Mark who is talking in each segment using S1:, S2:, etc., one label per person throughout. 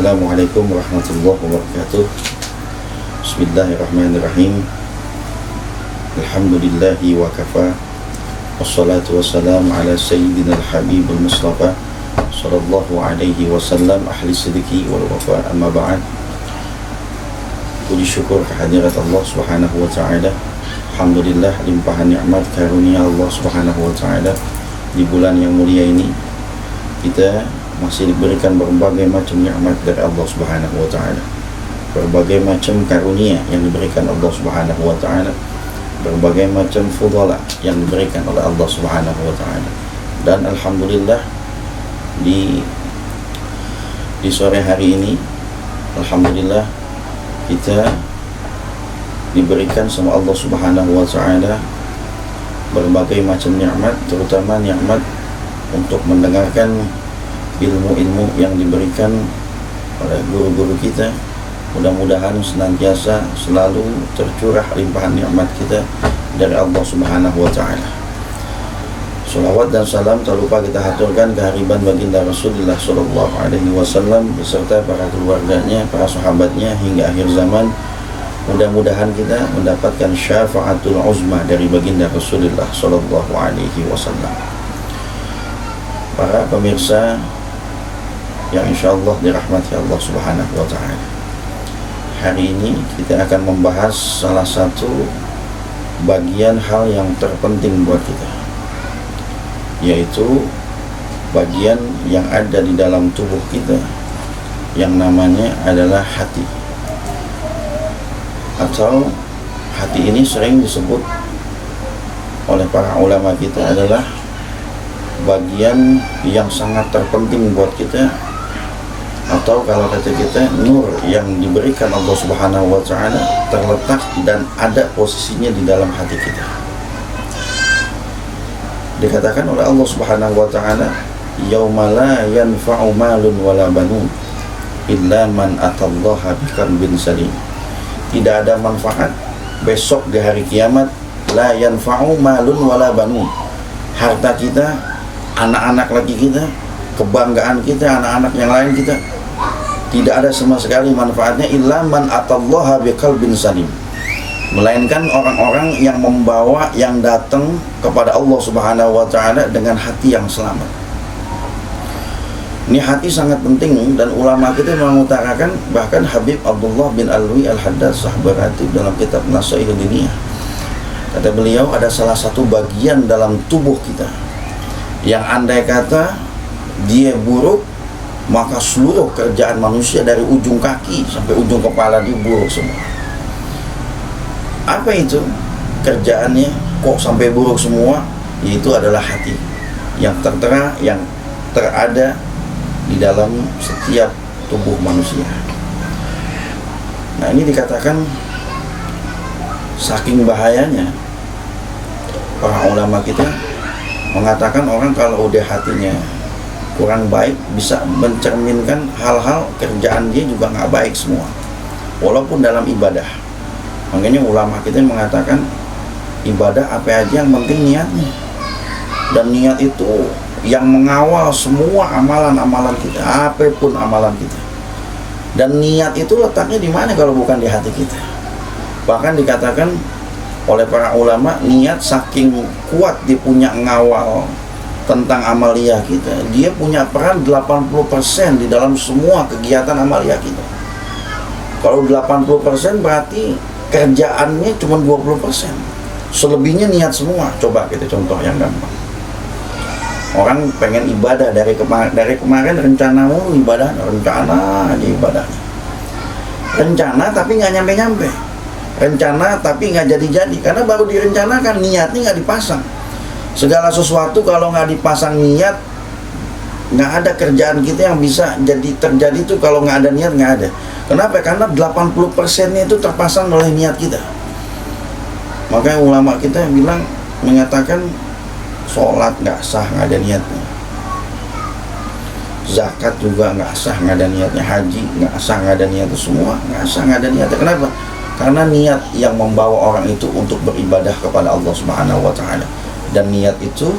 S1: Assalamualaikum warahmatullahi wabarakatuh. Bismillahirrahmanirrahim. Alhamdulillahi wa kafa. Wassalatu wassalamu ala sayyidina al-habibul mustafa sallallahu alaihi wasallam ahli sidiki wal wafa. Amma ba'd. Puji syukur kehadirat Allah subhanahu wa ta'ala. Alhamdulillah, limpahan nikmat karunia Allah subhanahu wa ta'ala. Di bulan yang mulia ini kita masih diberikan berbagai macam nikmat dari Allah Subhanahu wa taala. Berbagai macam karunia yang diberikan Allah Subhanahu wa taala. Berbagai macam fudhala yang diberikan oleh Allah Subhanahu wa taala. Dan alhamdulillah di sore hari ini alhamdulillah kita diberikan sama Allah Subhanahu wa taala berbagai macam nikmat, terutama nikmat untuk mendengarkan ilmu-ilmu yang diberikan oleh guru-guru kita. Mudah-mudahan senantiasa selalu tercurah limpahan nikmat kita dari Allah Subhanahu wa taala. Salawat dan salam tak lupa kita haturkan kehariban baginda Rasulullah sallallahu alaihi wasallam beserta para keluarganya, para sahabatnya hingga akhir zaman. Mudah-mudahan kita mendapatkan syafaatul uzma dari baginda Rasulullah sallallahu alaihi wasallam. Para pemirsa yang insyaallah dirahmati Allah Subhanahu wa ta'ala, hari ini kita akan membahas salah satu bagian hal yang terpenting buat kita, yaitu bagian yang ada di dalam tubuh kita yang namanya adalah hati. Atau hati ini sering disebut oleh para ulama kita adalah bagian yang sangat terpenting buat kita, atau kalau kata kita nur yang diberikan Allah Subhanahu wa taala terletak dan ada posisinya di dalam hati kita. Dikatakan oleh Allah Subhanahu wa taala, yauma la yanfa'u malun wala banun illa man atallaha biqalbin salim. Tidak ada manfaat besok di hari kiamat, la yanfa'u malun wala banun. Harta kita, anak-anak lagi kita, kebanggaan kita, anak-anak yang lain kita, tidak ada sama sekali manfaatnya illa man atallaha biqalbin salim, melainkan orang-orang yang membawa, yang datang kepada Allah Subhanahu wa taala dengan hati yang selamat. Ini hati sangat penting, dan ulama kita mengutarakan, bahkan Habib Abdullah bin Alwi Al-Haddad sahabat ratib dalam kitab Nasaih Diniyah, kata beliau ada salah satu bagian dalam tubuh kita yang andai kata dia buruk, maka seluruh kerjaan manusia dari ujung kaki sampai ujung kepala dia buruk semua. Apa itu kerjaannya kok sampai buruk semua? Yaitu adalah hati yang tertera, yang terada di dalam setiap tubuh manusia. Nah, ini dikatakan saking bahayanya, para ulama kita mengatakan orang kalau udah hatinya kurang baik bisa mencerminkan hal-hal kerjaan dia juga nggak baik semua, walaupun dalam ibadah. Makanya ulama kita mengatakan ibadah apa aja yang penting niatnya, dan niat itu yang mengawal semua amalan-amalan kita, apapun amalan kita. Dan niat itu letaknya di mana kalau bukan di hati kita? Bahkan dikatakan oleh para ulama, niat saking kuat dia punya ngawal tentang amaliyah kita, dia punya peran 80% di dalam semua kegiatan amaliyah kita. Kalau 80% berarti kerjaannya cuma 20%, selebihnya niat semua. Coba kita contoh yang gampang. Orang pengen ibadah dari kemarin rencana mulu ibadah, rencana aja ibadahnya, rencana tapi nggak nyampe-nyampe, rencana tapi nggak jadi-jadi, karena baru direncanakan, niatnya nggak dipasang. Segala sesuatu kalau nggak dipasang niat, nggak ada kerjaan kita yang bisa jadi terjadi itu. Kalau nggak ada niat, nggak ada. Kenapa? Karena 80%-nya itu terpasang oleh niat kita. Makanya ulama kita bilang, menyatakan sholat nggak sah nggak ada niatnya, zakat juga nggak sah nggak ada niatnya, haji nggak sah nggak ada niatnya, semua nggak sah nggak ada niatnya. Kenapa? Karena niat yang membawa orang itu untuk beribadah kepada Allah Subhanahu wa taala. Dan niat itu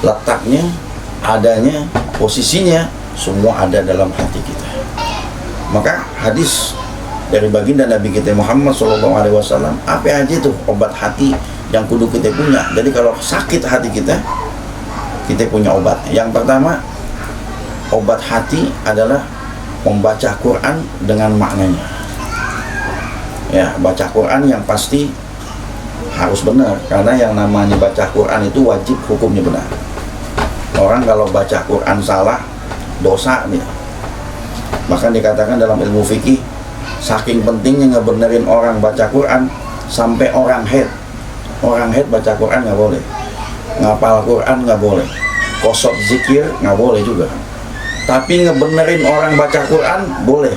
S1: letaknya, adanya, posisinya semua ada dalam hati kita. Maka hadis dari baginda Nabi kita Muhammad SAW, apa aja tuh obat hati yang kudu kita punya. Jadi kalau sakit hati kita punya obat. Yang pertama, obat hati adalah membaca Quran dengan maknanya. Ya, baca Quran yang pasti harus benar, karena yang namanya baca Quran itu wajib hukumnya benar. Orang kalau baca Quran salah, dosa nih. Bahkan dikatakan dalam ilmu fikih, saking pentingnya ngebenerin orang baca Quran sampai orang head baca Quran nggak boleh, ngapal Quran nggak boleh, kosot zikir nggak boleh juga. Tapi ngebenerin orang baca Quran boleh.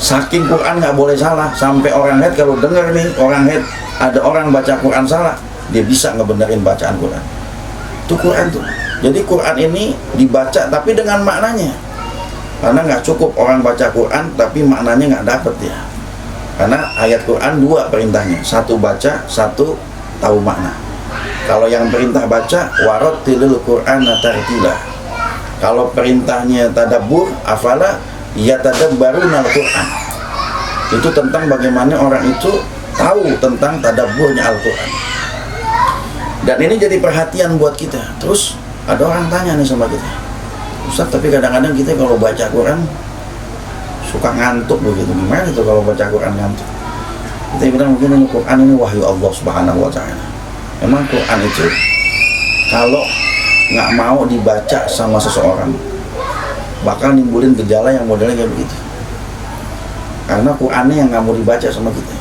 S1: Saking Quran nggak boleh salah, sampai orang head kalau denger nih orang head ada orang baca Quran salah, dia bisa ngebenerin bacaan Quran. Itu Quran tuh. Jadi Quran ini dibaca tapi dengan maknanya. Karena nggak cukup orang baca Quran tapi maknanya nggak dapet ya. Karena ayat Quran dua perintahnya, satu baca, satu tahu makna. Kalau yang perintah baca, warattilil Qur'ana tartila. Kalau perintahnya tadabbur, afala yatadabbaruna al-Qur'an. Itu tentang bagaimana orang itu tahu tentang tadabburnya Al-Qur'an. Dan ini jadi perhatian buat kita. Terus ada orang tanya nih sama kita, Ustaz, tapi kadang-kadang kita kalau baca Quran suka ngantuk begitu. Gimana itu kalau baca Quran ngantuk? Kita bilang mungkin ini Quran ini wahyu Allah Subhanahu wa Ta'ala. Memang Quran itu kalau nggak mau dibaca sama seseorang bakal nimbulin gejala yang modelnya kayak begitu. Karena Qurannya yang nggak mau dibaca sama kita.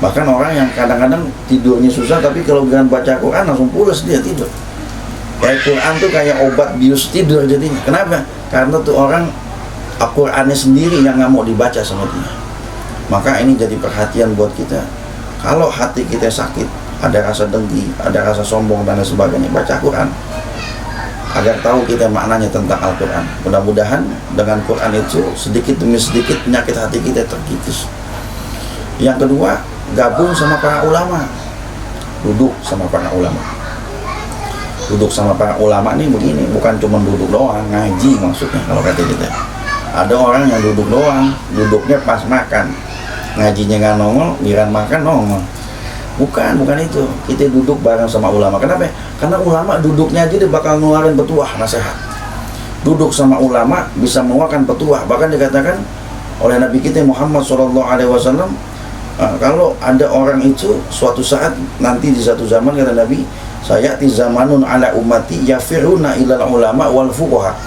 S1: Bahkan orang yang kadang-kadang tidurnya susah, tapi kalau dengan baca Quran langsung pulas dia tidur. Kayak Quran tuh kayak obat bius tidur jadinya. Kenapa? Karena tuh orang Al-Qurannya sendiri yang nggak mau dibaca sama dia. Maka ini jadi perhatian buat kita. Kalau hati kita sakit, ada rasa dengki, ada rasa sombong dan lain sebagainya, baca Quran agar tahu kita maknanya tentang Al-Quran. Mudah-mudahan dengan Quran itu sedikit demi sedikit penyakit hati kita terkikis. Yang kedua, gabung sama para ulama. Duduk sama para ulama. Duduk sama para ulama nih begini, bukan cuma duduk doang, ngaji maksudnya kalau kata kita. Ada orang yang duduk doang, duduknya pas makan, ngajinya nggak nongol, giliran makan nongol. Bukan itu. Kita duduk bareng sama ulama. Kenapa? Karena ulama duduknya aja dia bakal ngeluarin petuah, nasihat. Duduk sama ulama bisa mengeluarkan petuah. Bahkan dikatakan oleh Nabi kita Muhammad SAW, kalau ada orang itu suatu saat nanti di satu zaman, kata Nabi, sayati zamanun ala ummati yafiruna ilal ulama wal fuqaha.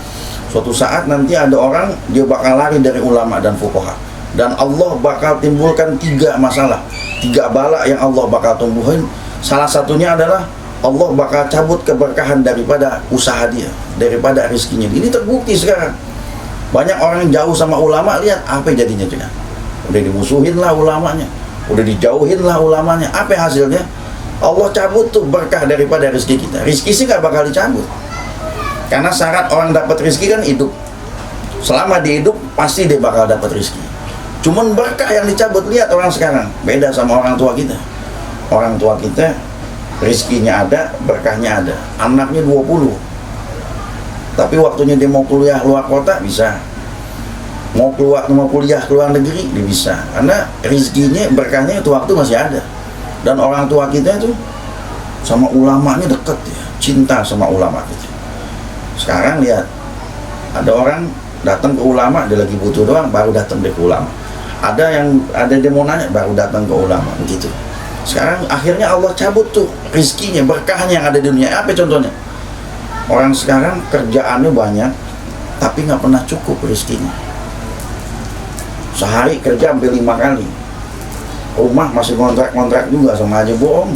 S1: Suatu saat nanti ada orang dia bakal lari dari ulama dan fuqaha, dan Allah bakal timbulkan 3 masalah, 3 bala yang Allah bakal tumbuhin. Salah satunya adalah Allah bakal cabut keberkahan daripada usaha dia, daripada rezekinya. Ini terbukti sekarang. Banyak orang yang jauh sama ulama, lihat apa jadinya juga. Udah dimusuhin lah ulamanya, udah dijauhin lah ulamanya. Apa hasilnya? Allah cabut tuh berkah daripada rezeki kita. Rezeki sih gak bakal dicabut, karena syarat orang dapat rezeki kan hidup. Selama dia hidup pasti dia bakal dapat rezeki. Cuman berkah yang dicabut. Lihat orang sekarang, beda sama orang tua kita. Orang tua kita rezekinya ada, berkahnya ada, anaknya 20, tapi waktunya dia mau kuliah luar kota bisa, mau kuliah ke luar negeri dia bisa, karena rezekinya, berkahnya itu waktu masih ada. Dan orang tua kita itu sama ulamanya deket ya, cinta sama ulama kita. Sekarang lihat, ada orang datang ke ulama, dia lagi butuh doang baru datang ke ulama. Ada dia mau nanya baru datang ke ulama, begitu. Sekarang akhirnya Allah cabut tuh rizkinya, berkahnya yang ada di dunia. Apa contohnya? Orang sekarang kerjaannya banyak tapi nggak pernah cukup rizkinya. Sehari kerja hampir 5 kali. Rumah masih kontrak-kontrak juga, sama aja bohong.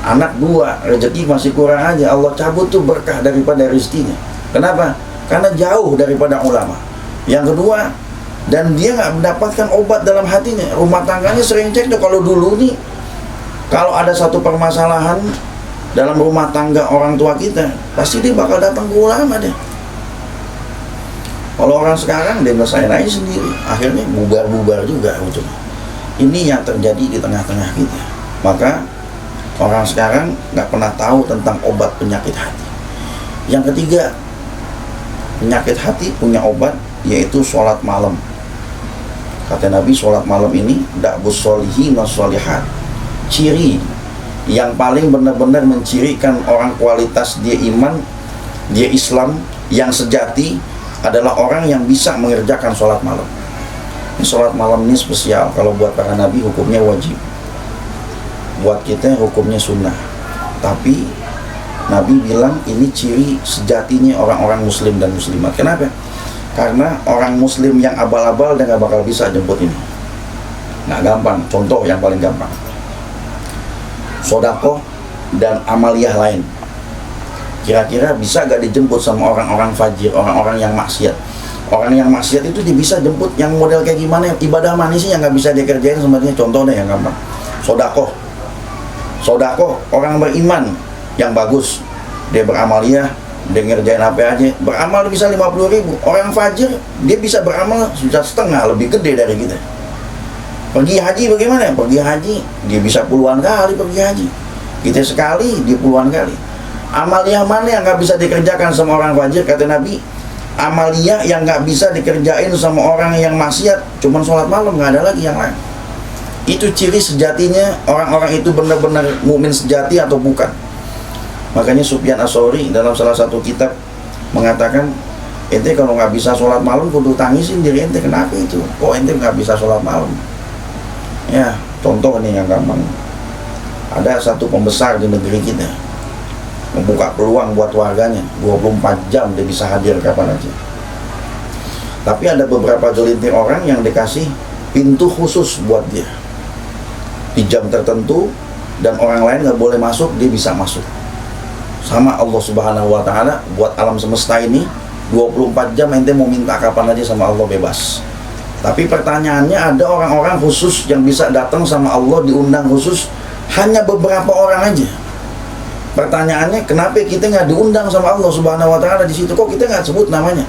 S1: Anak 2, rezeki masih kurang aja. Allah cabut tuh berkah daripada rizkinya. Kenapa? Karena jauh daripada ulama. Yang kedua, dan dia nggak mendapatkan obat dalam hatinya. Rumah tangganya sering cek tuh. Kalau dulu nih, kalau ada satu permasalahan dalam rumah tangga orang tua kita, pasti dia bakal datang ke ulama deh. Kalau orang sekarang dia nyelesain aja sendiri, akhirnya bubar-bubar juga ujungnya. Ini yang terjadi di tengah-tengah kita. Maka orang sekarang nggak pernah tahu tentang obat penyakit hati. Yang ketiga, penyakit hati punya obat, yaitu sholat malam. Kata Nabi, sholat malam ini da'bus sholihin was sholihat, ciri yang paling benar-benar mencirikan orang kualitas dia iman, dia Islam yang sejati adalah orang yang bisa mengerjakan sholat malam. Ini sholat malam ini spesial. Kalau buat para nabi hukumnya wajib, buat kita hukumnya sunnah. Tapi Nabi bilang ini ciri sejatinya orang-orang muslim dan muslimat. Kenapa? Karena orang muslim yang abal-abal dia nggak bakal bisa jemput ini. Nggak gampang. Contoh yang paling gampang, sodakoh dan amaliyah lain. Kira-kira bisa gak dijemput sama orang-orang fajir, orang-orang yang maksiat? Orang yang maksiat itu dia bisa jemput yang model kayak gimana? Ibadah manis yang nggak bisa dia kerjain sebenarnya. Contoh deh yang gampang, sodakoh. Sodakoh orang beriman yang bagus, dia beramaliyah, dia ngerjain apa aja, beramal bisa 50.000. Orang fajir dia bisa beramal sudah setengah, lebih gede dari kita. Pergi haji bagaimana? Pergi haji dia bisa puluhan kali pergi haji. Kita sekali dia puluhan kali. Amaliyah mana yang nggak bisa dikerjakan sama orang fajir? Kata Nabi, amaliyah yang nggak bisa dikerjain sama orang yang maksiat cuman sholat malam, nggak ada lagi yang lain. Itu ciri sejatinya orang-orang itu benar-benar mukmin sejati atau bukan. Makanya Sufyan Ats-Tsauri dalam salah satu kitab mengatakan, ente kalau nggak bisa sholat malam kudu tangisin diri ente. Kenapa itu? Kok ente nggak bisa sholat malam? Ya, contoh nih yang gampang. Ada satu pembesar di negeri kita membuka peluang buat warganya 24 jam dia bisa hadir kapan aja. Tapi ada beberapa gelintir orang yang dikasih pintu khusus buat dia di jam tertentu, dan orang lain nggak boleh masuk, dia bisa masuk. Sama Allah Subhanahu wa Ta'ala buat alam semesta ini 24 jam ente mau minta kapan aja sama Allah bebas. Tapi pertanyaannya, ada orang-orang khusus yang bisa datang sama Allah, diundang khusus, hanya beberapa orang aja. Pertanyaannya, kenapa kita nggak diundang sama Allah Subhanahu wa Ta'ala di situ? Kok kita nggak sebut namanya?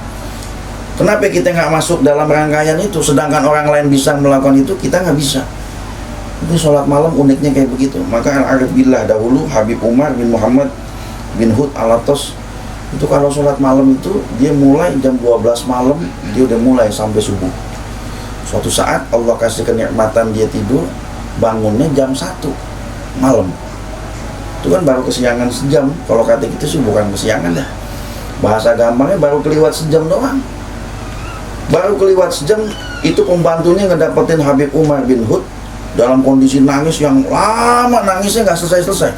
S1: Kenapa kita nggak masuk dalam rangkaian itu? Sedangkan orang lain bisa melakukan itu, kita nggak bisa. Itu sholat malam uniknya kayak begitu. Maka Al-Arif Billah dahulu, Habib Umar bin Muhammad bin Hud Al-Atos, itu kalau sholat malam itu dia mulai jam 12 malam, dia udah mulai sampai subuh. Suatu saat Allah kasih kenikmatan dia tidur, bangunnya jam 1 malam. Itu kan baru kesiangan sejam. Kalau kata kita sih bukan kesiangan dah, bahasa gampangnya baru keliwat sejam doang. Baru keliwat sejam, itu pembantunya ngedapetin Habib Umar bin Hud dalam kondisi nangis yang lama, nangisnya nggak selesai-selesai.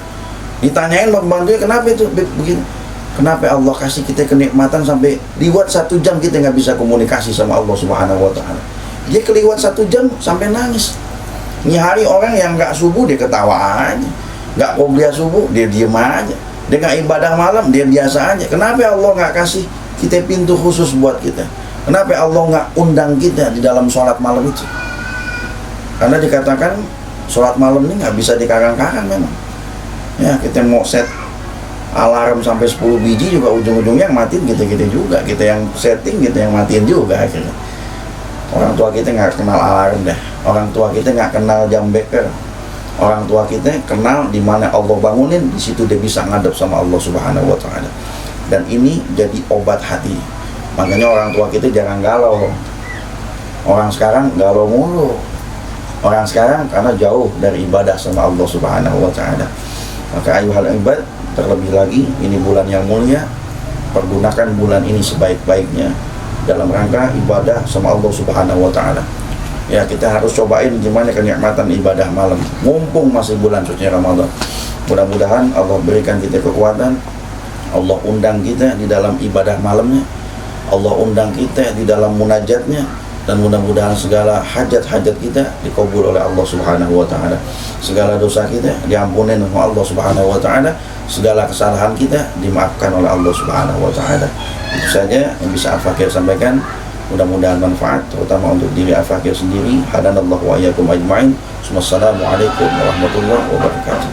S1: Ditanyain pembantunya, kenapa itu begini? Kenapa Allah kasih kita kenikmatan sampai liwat 1 jam kita nggak bisa komunikasi sama Allah Subhanahu wa Ta'ala? Dia keliwat 1 jam sampai nangis. Ini hari orang yang nggak subuh dia ketawa aja, nggak qobliyah subuh dia diem aja, dia nggak ibadah malam dia biasa aja. Kenapa Allah nggak kasih kita pintu khusus buat kita? Kenapa Allah nggak undang kita di dalam sholat malam itu? Karena dikatakan sholat malam ini nggak bisa dikarang-karang memang. Ya, kita mau set alarm sampai 10 biji juga ujung-ujungnya yang matiin kita juga. Kita yang setting, kita yang matiin juga akhirnya. Orang tua kita nggak kenal alarm dah. Orang tua kita nggak kenal jam beker. Orang tua kita kenal di mana Allah bangunin, di situ dia bisa ngadep sama Allah Subhanahu wa Ta'ala. Dan ini jadi obat hati. Makanya orang tua kita jangan galau. Orang sekarang galau mulu. Orang sekarang karena jauh dari ibadah sama Allah Subhanahu wa Ta'ala. Maka ayuhal ibad, terlebih lagi ini bulan yang mulia, pergunakan bulan ini sebaik-baiknya dalam rangka ibadah sama Allah Subhanahu wa Ta'ala. Ya, kita harus cobain gimana kenikmatan ibadah malam mumpung masih bulan suci Ramadan. Mudah-mudahan Allah berikan kita kekuatan, Allah undang kita di dalam ibadah malamnya, Allah undang kita di dalam munajatnya, dan mudah-mudahan segala hajat-hajat kita dikabul oleh Allah Subhanahu wa Ta'ala. Segala dosa kita diampunin oleh Allah Subhanahu wa Ta'ala, segala kesalahan kita dimaafkan oleh Allah Subhanahu wa Ta'ala. Itu saja yang bisa Al-Fakir sampaikan. Mudah-mudahan manfaat, terutama untuk diri Al-Fakir sendiri. Hadanallahu wa iyyakum ajma'in. Wassalamualaikum warahmatullahi wabarakatuh.